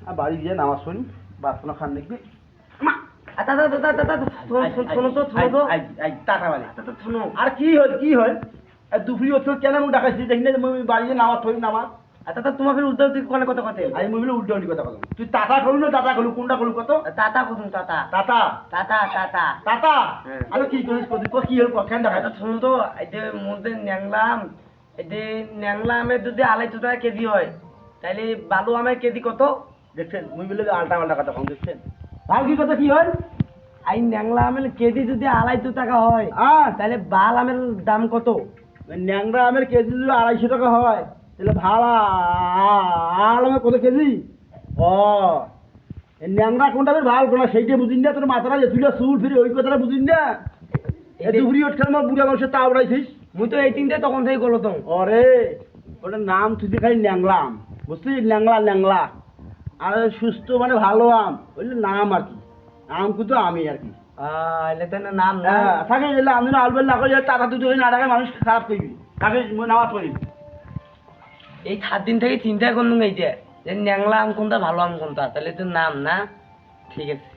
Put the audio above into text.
আর বাড়ি গিয়ে নামাজ পড়ি বাসনা খান দেখবি আর কি হয় দুপুরি ওর কেন আমি ডাকাইছি দেখি না বাড়ি গিয়ে নামাজ পড়ি নামাজ তোমার ফের উল্টো তুই কোনে কথা কথা আমি মহিলা উল্টো উল্টি কথা বললাম তুই তাতা করু না দাদা করু কোনটা করু কত তাতা কখন তাতা তাতা তাতা তাতা তাতা আরে কি করিস কি হল কেন ডাকাই শুনুন তো এই যে মধ্যে ন্যাংলাম এই যে ন্যাংলা আমের যদি 250 টাকা কেজি হয় তাহলে বালু আমের কেজি কত দেখছেন মুই বলে আলটা পাল্টা কথা কম দেখছেন ভাল কি কথা কি হয় এই ন্যাংলা আমের কেজি যদি 250 টাকা হয় তাহলে বাল আমের দাম কত ন্যাংরা আমের কেজি যদি 250 টাকা হয় তাহলে ভাড়া আমের কত কেজি ও ন্যাংরা কোনটা বের ভাল কোনটা সেইটা বুঝিন না তোর মাথাটা যে তুই চুল ফিরে ওই কথাটা বুঝিন না দুপুরি ওঠখান আমার বুড়া মানুষের তা উড়াইছিস মুই তো এই তিনটে তখন থেকে গেলো তো অরে ওটার নাম তুই খালি ন্যাংলা আম বুঝছিস ন্যাংলা আর সুস্থ মানে ভালো আম ওইলে নাম আর কি আম কিন্তু আমি আর কি এলে তো নাম না থাকে এলে আমি আলবেল না করে টাকা তুই না টাকা মানুষ খারাপ করবি তাকে নামাজ পড়ি এই 7 দিন থেকে চিন্তা করলুম এইটা যে ন্যাংলা আম কোনটা ভালো আম কোনটা তাহলে তো নাম না ঠিক আছে